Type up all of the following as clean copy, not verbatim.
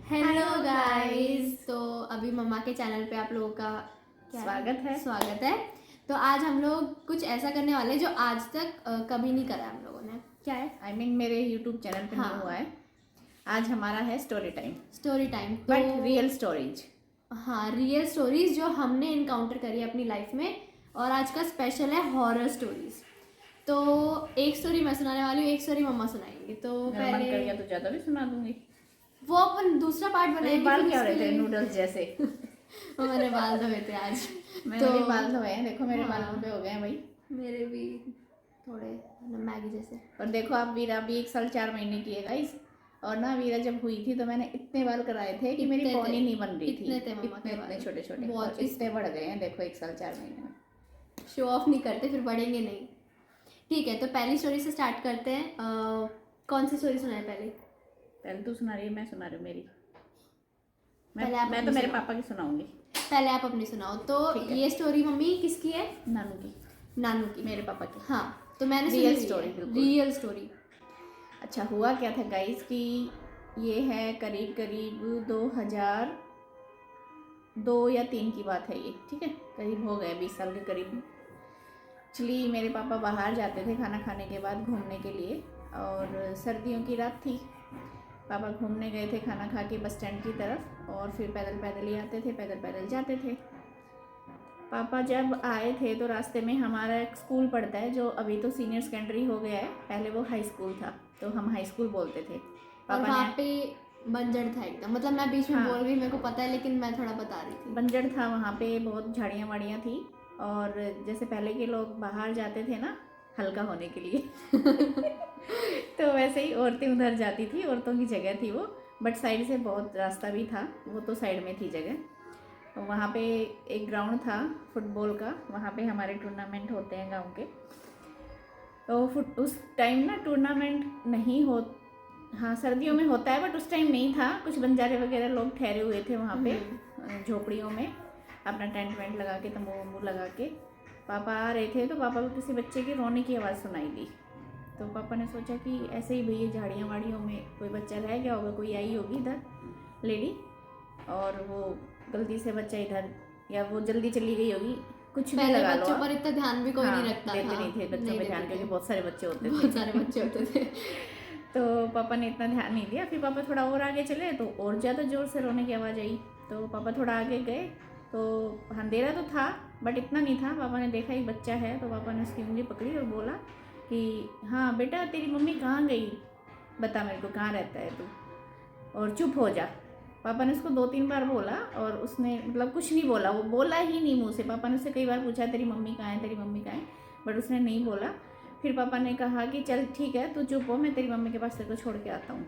Hello guys. तो अभी मम्मा के चैनल पे आप लोगों का स्वागत है। तो आज हम लोग कुछ ऐसा करने वाले हैं जो आज तक कभी नहीं करा हम लोगों ने। क्या है? मेरे YouTube चैनल पे हाँ। नहीं हुआ है। आज हमारा है स्टोरी टाइम तो बट रियल स्टोरीज। हाँ, रियल स्टोरीज जो हमने इनकाउंटर करी अपनी लाइफ में। और आज का स्पेशल है हॉरर स्टोरीज। तो एक स्टोरी मैं सुनाने वाली हूँ, एक स्टोरी मम्मा सुनाएंगी। तो पहले मन कर गया तो ज्यादा भी सुना दूंगी। वो अपन दूसरा पार्ट बनाएंगे। बाल क्या हो रहे थे नूडल्स जैसे? वो मैंने बाल धोए थे आज। मैंने भी बाल धोए हैं, देखो मेरे बाल लंबे हो गए हैं भाई। मेरे भी थोड़े मैगी जैसे। और देखो आप वीरा भी 1 साल 4 महीने की है गाइस। और ना वीरा जब हुई थी तो मैंने इतने बाल कराए थे कि मेरी पौनी नहीं बन रही थी। इतने छोटे छोटे बहुत इतने बढ़ गए हैं, देखो 1 साल 4 महीने में। शो ऑफ नहीं करते फिर बढ़ेंगे नहीं। ठीक है, तो पहली स्टोरी से स्टार्ट करते हैं। कौन सी स्टोरी सुनाए पहले तू सुना रही है, मैं सुना रही हूँ मेरी। मैं तो मेरे पापा की सुनाऊंगी। पहले आप अपनी सुनाओ। तो ये स्टोरी मम्मी किसकी है? नानू की, मेरे पापा की। हाँ, तो मैंने रियल स्टोरी। अच्छा, हुआ क्या था गाइस कि ये है करीब 2002 या 3 की बात है ये, ठीक है। करीब हो गए 20 साल के करीब। एक्चुअली मेरे पापा बाहर जाते थे खाना खाने के बाद घूमने के लिए, और सर्दियों की रात थी। पापा घूमने गए थे खाना खा के बस स्टैंड की तरफ, और फिर पैदल पैदल ही आते थे, पैदल पैदल जाते थे। पापा जब आए थे तो रास्ते में हमारा एक स्कूल पड़ता है जो अभी तो सीनियर सेकेंडरी हो गया है, पहले वो हाई स्कूल था, तो हम हाई स्कूल बोलते थे। और वहाँ पे बंजर था एकदम, मतलब मैं बीच में बोल रही, मेरे को पता है लेकिन मैं थोड़ा बता रही थी। बंजर था, वहाँ पे बहुत झाड़ियाँ वाड़ियाँ थी। और जैसे पहले के लोग बाहर जाते थे ना हल्का होने के लिए तो वैसे ही औरतें उधर जाती थी, औरतों की जगह थी वो। बट साइड से बहुत रास्ता भी था, वो तो साइड में थी जगह। तो वहाँ पे एक ग्राउंड था फुटबॉल का, वहाँ पे हमारे टूर्नामेंट होते हैं गांव के। तो उस टाइम ना टूर्नामेंट नहीं हो, हाँ सर्दियों में होता है बट उस टाइम नहीं था। कुछ बंजारे वगैरह लोग ठहरे हुए थे वहाँ पे झोपड़ियों में, अपना टेंट वेंट लगा के, तंबू वम्बू लगा के। पापा आ रहे थे तो पापा को किसी बच्चे की रोने की आवाज़ सुनाई दी। तो पापा ने सोचा कि ऐसे ही भैया झाड़ियाँ वाड़ियों में कोई बच्चा रह गया होगा, कोई आई होगी इधर लेडी, और वो गलती से बच्चा इधर, या वो जल्दी चली गई होगी, कुछ भी लगा लो। बच्चों पर इतना ध्यान भी कोई नहीं रखता था, देते नहीं थे बच्चों पे ध्यान, क्योंकि बहुत सारे बच्चे होते थे। थे। तो पापा ने इतना ध्यान नहीं दिया। फिर पापा थोड़ा और आगे चले तो और ज़्यादा ज़ोर से रोने की आवाज़ आई। तो पापा थोड़ा आगे गए तो अंधेरा तो था बट इतना नहीं था। पापा ने देखा एक बच्चा है, तो पापा ने उसकी उंगली पकड़ी और बोला कि हाँ बेटा, तेरी मम्मी कहाँ गई, बता मेरे को कहाँ रहता है तू, और चुप हो जा। पापा ने उसको 2-3 बार बोला और उसने मतलब कुछ नहीं बोला, वो बोला ही नहीं मुँह से। पापा ने उससे कई बार पूछा तेरी मम्मी कहाँ है, तेरी मम्मी कहाँ है, बट उसने नहीं बोला। फिर पापा ने कहा कि चल ठीक है तू चुप हो, मैं तेरी मम्मी के पास तेरे को छोड़ के आता हूँ।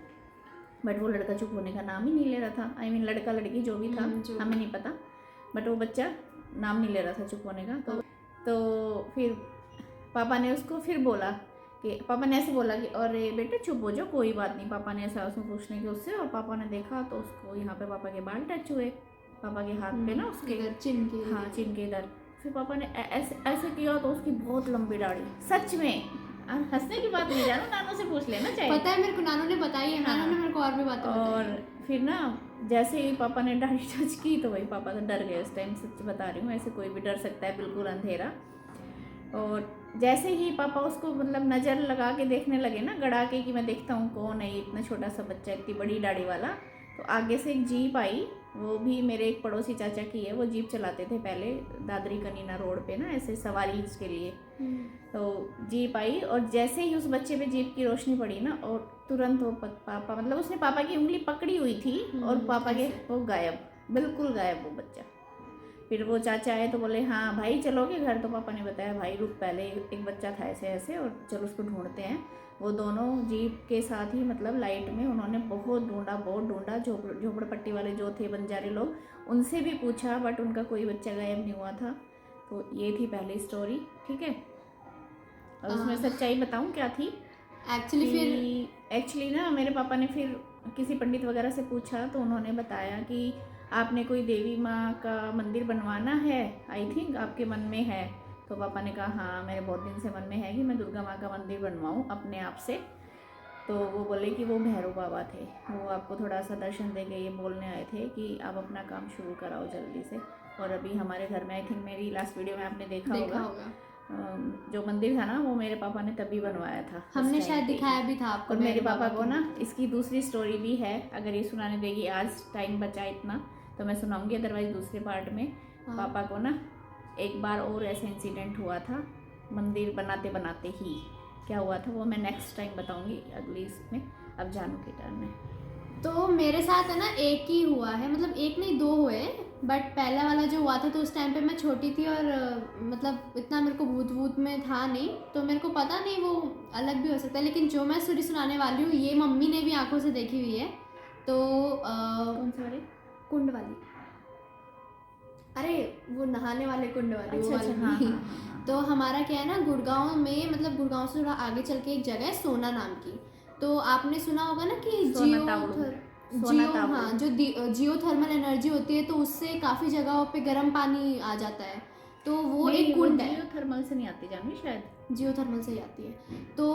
बट वो लड़का चुप होने का नाम ही नहीं ले रहा था। आई मीन लड़का लड़की जो भी था, हमें नहीं पता, बट वो बच्चा नाम नहीं ले रहा था चुप होने का। तो फिर पापा ने उसको फिर बोला कि, पापा ने ऐसे बोला कि अरे बेटे चुप हो जाओ, कोई बात नहीं। पापा ने ऐसा उसमें पूछने के उससे, और पापा ने देखा तो उसको यहाँ पे पापा के बाल टच हुए, पापा के हाथ पे ना, उसके चिन के, हाँ चिन के इधर। फिर पापा ने ऐसे ऐसे किया तो उसकी बहुत लंबी दाढ़ी, सच में। हंसने की बात नहीं, जानो नानू से पूछ लेना चाहिए, पता है मेरे को, नानू ने बताई है। नानू ने मेरे को और भी बातें बताई। और फिर ना जैसे ही पापा ने दाढ़ी टच की तो वही पापा तो डर गए उस टाइम, सच बता रही हूँ, ऐसे कोई भी डर सकता है, बिल्कुल अंधेरा। और जैसे ही पापा उसको मतलब नज़र लगा के देखने लगे ना, गड़ा के कि मैं देखता हूँ कौन है, इतना छोटा सा बच्चा इतनी बड़ी दाढ़ी वाला। तो आगे से एक जीप आई, वो भी मेरे एक पड़ोसी चाचा की है, वो जीप चलाते थे पहले दादरी कनीना रोड पे ना, ऐसे सवारी के लिए। तो जीप आई और जैसे ही उस बच्चे पे जीप की रोशनी पड़ी ना, और तुरंत वो पापा, मतलब उसने पापा की उंगली पकड़ी हुई थी और पापा के वो गायब, बिल्कुल गायब वो बच्चा। फिर वो चाचा आए तो बोले हाँ भाई चलोगे घर? तो पापा ने बताया भाई रुक, पहले एक बच्चा था ऐसे ऐसे, और चलो उसको ढूंढते हैं। वो दोनों जीप के साथ ही मतलब लाइट में उन्होंने बहुत ढूंढा। झोपड़पट्टी वाले जो थे बंजारे लोग, उनसे भी पूछा, बट उनका कोई बच्चा गायब नहीं हुआ था। तो ये थी पहली स्टोरी, ठीक है। और उसमें सच्चाई बताऊँ क्या थी? एक्चुअली ना मेरे पापा ने फिर किसी पंडित वगैरह से पूछा, तो उन्होंने बताया कि आपने कोई देवी माँ का मंदिर बनवाना है, आई थिंक आपके मन में है। तो पापा ने कहा हाँ मेरे बहुत दिन से मन में है कि मैं दुर्गा माँ का मंदिर बनवाऊँ अपने आप से। तो वो बोले कि वो भैरव बाबा थे, वो आपको थोड़ा सा दर्शन देके ये बोलने आए थे कि आप अपना काम शुरू कराओ जल्दी से। और अभी हमारे घर में आई थिंक मेरी लास्ट वीडियो में आपने देखा होगा जो मंदिर था ना, वो मेरे पापा ने तभी बनवाया था। हमने शायद दिखाया भी था आपको। और मेरे पापा को ना इसकी दूसरी स्टोरी भी है, अगर ये सुनाने देगी, आज टाइम बचा इतना तो मैं सुनाऊंगी, अदरवाइज दूसरे पार्ट में। पापा को ना एक बार और ऐसा इंसिडेंट हुआ था मंदिर बनाते बनाते ही। क्या हुआ था वो मैं नेक्स्ट टाइम बताऊंगी अगली इसमें। अब जानू की टर्न है। तो मेरे साथ है ना एक ही हुआ है, मतलब एक नहीं दो हुए, बट पहला वाला जो हुआ था तो उस टाइम पे मैं छोटी थी और मतलब इतना मेरे को भूत वूत में था नहीं, तो मेरे को पता नहीं, वो अलग भी हो सकता है। लेकिन जो मैं स्टोरी सुनाने वाली हूँ ये मम्मी ने भी आंखों से देखी हुई है। तो कौन सी वाली? कुंड वाली, अरे वो नहाने वाले कुंड वाली। अच्छा, वो वाली अच्छा, हाँ, नहीं। हाँ। तो हमारा क्या है ना, गुड़गांव में, मतलब गुड़गांव से थोड़ा आगे चल के एक जगह है सोना नाम की। तो आपने सुना होगा ना कि जियो हाँ, जो जियो थर्मल एनर्जी होती है तो उससे काफ़ी जगहों पे गर्म पानी आ जाता है। तो वो एक कुंड है। जियो थर्मल से नहीं आती जानवी, शायद जियो थर्मल से ही आती है। तो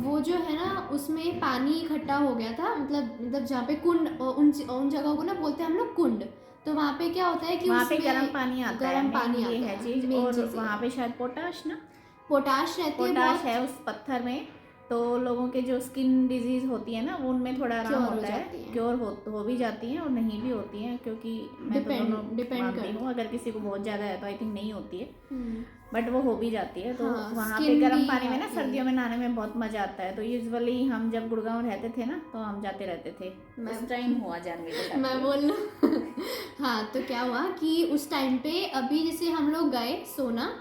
वो जो है ना उसमें पानी इकट्ठा हो गया था, मतलब जहाँ पे कुंड, उन जगहों को ना बोलते हैं हम लोग कुंड। तो वहाँ पे क्या होता है कि वहाँ पे गर्म पानी आता है, गर्म पानी ये है चीज। और वहाँ पे शायद पोटाश रहती है उस पत्थर में। तो लोगों के जो स्किन डिजीज होती है ना उनमें थोड़ा आराम होता है, क्योर हो भी जाती हैं और नहीं भी होती हैं, क्योंकि मैं तो दोनों मानती हूँ। अगर किसी को बहुत ज़्यादा है तो आई थिंक नहीं होती है, बट वो हो भी जाती है। तो वहाँ पे गर्म पानी में ना सर्दियों में नहाने में बहुत मजा आता है। तो यूजुअली हम जब गुड़गांव रहते थे ना तो हम जाते रहते थे। उस टाइम हुआ जानवी मैं बोल लूँ हाँ, तो क्या हुआ कि उस टाइम पे अभी जैसे हम लोग गए सोना,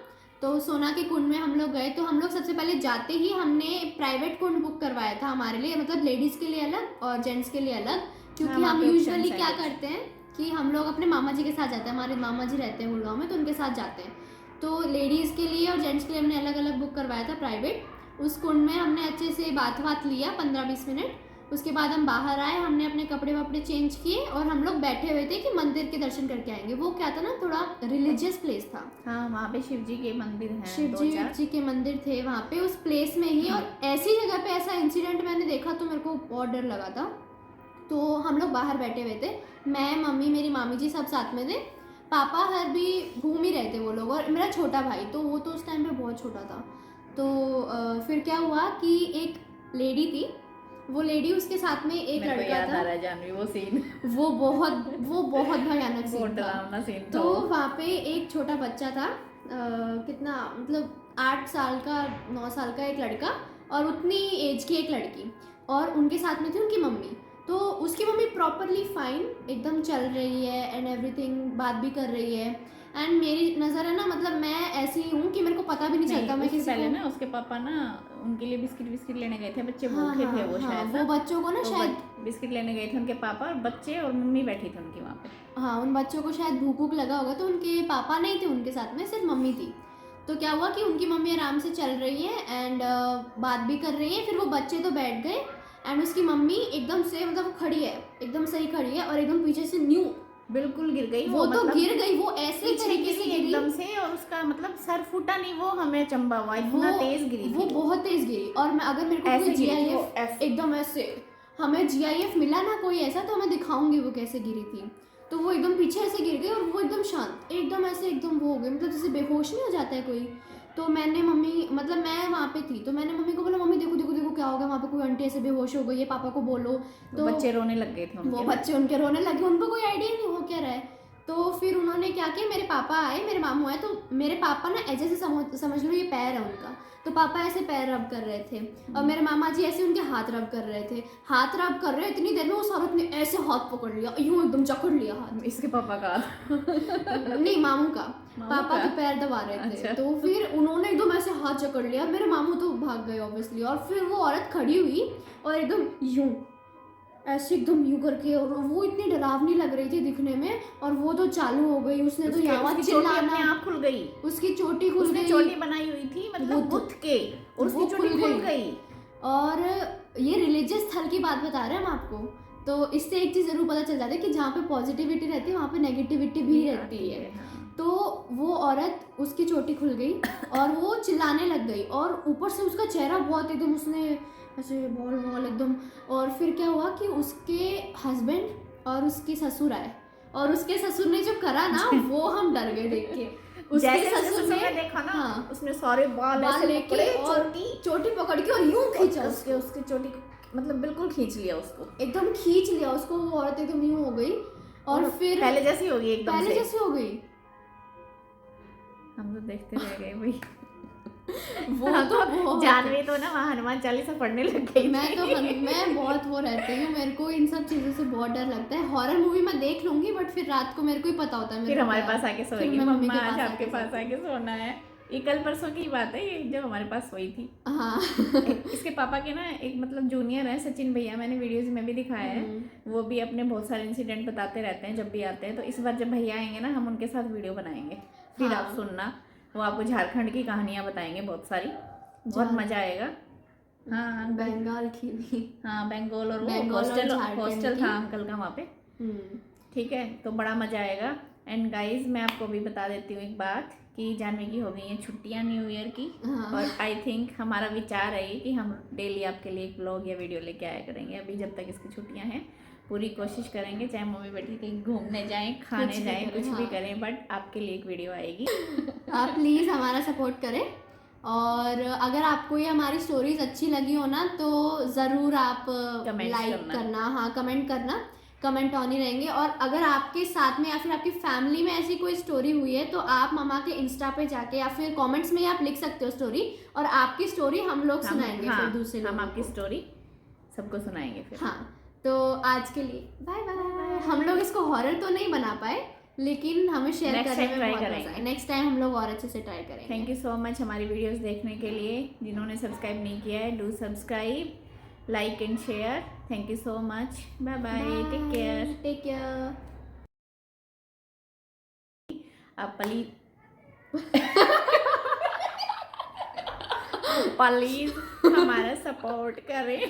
तो सोना के कुंड में हम लोग गए। तो हम लोग सबसे पहले जाते ही हमने प्राइवेट कुंड बुक करवाया था हमारे लिए, मतलब लेडीज़ के लिए अलग और जेंट्स के लिए अलग। क्योंकि हम यूजुअली क्या करते हैं कि हम लोग अपने मामा जी के साथ जाते हैं, हमारे मामा जी रहते हैं गुड़गांव में, तो उनके साथ जाते हैं। तो लेडीज़ के लिए और जेंट्स के लिए हमने अलग अलग बुक करवाया था प्राइवेट। उस कुंड में हमने अच्छे से बात लिया 15-20 मिनट। उसके बाद हम बाहर आए, हमने अपने कपड़े वपड़े चेंज किए और हम लोग बैठे हुए थे कि मंदिर के दर्शन करके आएंगे। वो क्या था ना, थोड़ा रिलीजियस प्लेस था। हाँ, वहाँ पे शिव जी के मंदिर हैं, शिव जी के मंदिर थे वहाँ पे उस प्लेस में ही। और ऐसी जगह पे ऐसा इंसिडेंट मैंने देखा तो मेरे को बहुत डर लगा था। तो हम लोग बाहर बैठे हुए थे, मैं, मम्मी, मेरी मामी जी सब साथ में थे। पापा हर भी घूम ही रहे थे वो लोग, और मेरा छोटा भाई तो वो तो उस टाइम पे बहुत छोटा था। तो फिर क्या हुआ कि एक लेडी थी, वो लेडी उसके साथ में एक लड़का था। आ रहा है जानवी वो सीन, वो बहुत भयानक सीन था। तो वहाँ पे एक छोटा बच्चा था, कितना मतलब 8 साल का 9 साल का एक लड़का और उतनी एज की एक लड़की, और उनके साथ में थी उनकी मम्मी। तो उसकी मम्मी प्रॉपरली फाइन एकदम चल रही है एंड एवरीथिंग, बात भी कर रही है। एंड मेरी नज़र है ना, मतलब मैं ऐसी हूँ कि मेरे को पता भी नहीं चलता मैं किसी पहले ना उसके पापा ना उनके लिए बिस्किट लेने गए थे, बच्चे भूखे थे वो शायद वो बच्चों को ना शायद बिस्किट लेने गए थे उनके पापा, और बच्चे और मम्मी बैठी थी उनकी वहाँ पे। हाँ, उन बच्चों को शायद भूख लगा होगा, तो उनके पापा नहीं थे उनके साथ में, सिर्फ मम्मी थी। तो क्या हुआ कि उनकी मम्मी आराम से चल रही है एंड बात भी कर रही है। फिर वो बच्चे तो बैठ गए एंड उसकी मम्मी एकदम से, मतलब खड़ी है, एकदम सही खड़ी है और एकदम पीछे से न्यू बिल्कुल गिर गई। वो तो मतलब गिर गई, वो ऐसे तरीके से एकदम से, और उसका मतलब सर फूटा नहीं, वो हमें चंबा हुआ, इतना तेज गिरी थी, वो बहुत तेज गिरी। और मैं अगर मेरे को कोई GIF एकदम ऐसे, हमें GIF मिला ना कोई ऐसा, तो मैं दिखाऊंगी वो कैसे गिरी थी। तो वो एकदम पीछे ऐसे गिर गई और वो एकदम शांत, एकदम ऐसे एकदम वो हो गई, मतलब जैसे बेहोश नहीं हो जाता है कोई। तो मैंने मम्मी, मतलब मैं वहाँ पे थी, तो मैंने मम्मी को बोला, मम्मी देखो देखो देखो क्या हो गया, वहाँ पे कोई आंटी ऐसे बेहोश हो गई है, पापा को बोलो। तो बच्चे रोने लग गए थे, वो बच्चे उनके रोने लगे, उनको कोई आइडिया नहीं हो क्या रहा है। तो फिर उन्होंने क्या किया, मेरे पापा आए, मेरे मामू आए। तो मेरे पापा ना ऐसे से समझ लो ये पैर है उनका, तो पापा ऐसे पैर रब कर रहे थे और मेरे मामा जी ऐसे उनके हाथ रब कर रहे थे। हाथ रब कर रहे, इतनी देर में उस औरत ने ऐसे हाथ पकड़ लिया, यूं एकदम जकड़ लिया हाथ। इसके पापा का नहीं, मामू का। पापा के पैर दबा रहे थे। अच्छा। तो फिर उन्होंने एकदम ऐसे हाथ जकड़ लिया, मेरे मामू तो भाग गए ऑब्वियसली। और फिर वो औरत खड़ी हुई और एकदम यूं ऐसे एकदम यूं करके, और वो इतनी डरावनी लग रही थी दिखने में। और वो तो चालू हो गई, उसने तो यहाँ चिल्लाना, आँख खुल गई, उसकी चोटी खुल गई, चोटी बनाई हुई थी मतलब गुथ के, और उसकी चोटी खुल गई। और ये रिलीजियस स्थल की बात बता रहे हैं हम आपको, तो इससे एक चीज़ ज़रूर पता चल जाती है कि जहाँ पे पॉजिटिविटी रहती है वहाँ पे नेगेटिविटी भी रहती है। तो वो औरत, उसकी चोटी खुल गई और वो चिल्लाने लग गई, और ऊपर से उसका चेहरा बहुत एकदम, उसने ऐसे बॉल बॉल एकदम। और फिर क्या हुआ कि उसके हस्बैंड और उसके ससुर आए, और उसके ससुर ने जो करा ना वो हम डर गए देख के। उसके जैसे ससुर ने देखा ना, हाँ उसने सारे बाल ऐसे लेके पकड़े, और चोटी पकड़ के और यूं खींचा उसके उसकी चोटी मतलब बिल्कुल खींच लिया उसको, एकदम खींच लिया उसको। वो औरत एकदम यूं हो गई और फिर पहले जैसी हो गई एकदम पहले से। जैसी हो गई। हम तो देखते रह गए भाई। वो तो बहुत जानवी तो ना वहाँ हनुमान चालीसा पढ़ने लग गई। मैं बहुत वो रहती हूँ, मेरे को इन सब चीज़ों से बहुत डर लगता है। हॉरर मूवी मैं देख लूंगी बट फिर रात को मेरे को ही पता होता है फिर हमारे पास आके फिर सोएगी, मैं मम्मी मम्मा के आज पास आपके पास आके सोना है। ये कल परसों की बात है, ये जब हमारे पास सोई थी। हाँ इसके पापा के ना एक मतलब जूनियर है सचिन भैया, मैंने वीडियोस में भी दिखाया है। वो भी अपने बहुत सारे इंसिडेंट बताते रहते हैं जब भी आते हैं। तो इस बार जब भैया आएंगे ना, हम उनके साथ वीडियो बनाएंगे, फिर आप सुनना। वो आपको झारखंड की कहानियाँ बताएंगे बहुत सारी, बहुत मजा आएगा। हाँ बंगाल की भी, हाँ बंगाल, और वो बंगाल और झारखंड हॉस्टल की। था अंकल का वहाँ पे। ठीक है, तो बड़ा मजा आएगा। एंड गाइज मैं आपको भी बता देती हूँ एक बात कि जानवी की हो गई हैं छुट्टियाँ न्यू ईयर की। और आई थिंक हमारा विचार है कि हम डेली आपके लिए एक ब्लॉग या वीडियो लेके आया करेंगे। अभी जब तक इसकी छुट्टियाँ हैं पूरी कोशिश करेंगे, चाहे मम्मी बेटी कहीं घूमने जाएं, खाने जाएं, कुछ भी करें, बट आपके लिए एक वीडियो आएगी। आप प्लीज़ हमारा सपोर्ट करें। और अगर आपको ये हमारी स्टोरीज अच्छी लगी हो ना तो ज़रूर आप लाइक करना, हाँ कमेंट करना, कमेंट ऑन ही रहेंगे। और अगर आपके साथ में या फिर आपकी फैमिली में ऐसी कोई स्टोरी हुई है तो आप मामा के इंस्टा पे जाके या फिर कमेंट्स में आप लिख सकते हो स्टोरी, और आपकी स्टोरी हम लोग सुनाएंगे। फिर दूसरे लोगों हम आपकी स्टोरी सबको सुनाएंगे फिर। हाँ, तो आज के लिए बाय बाय। हम लोग इसको हॉरर तो नहीं बना पाए लेकिन हमें शेयर करने में बहुत मजा आया। नेक्स्ट टाइम हम लोग और अच्छे से ट्राई करेंगे। थैंक यू सो मच हमारी वीडियोस देखने के लिए। जिन्होंने सब्सक्राइब नहीं किया है, do subscribe, like and share. Thank you so much, bye bye, take care, take care. आप प्लीज हमारा सपोर्ट करें।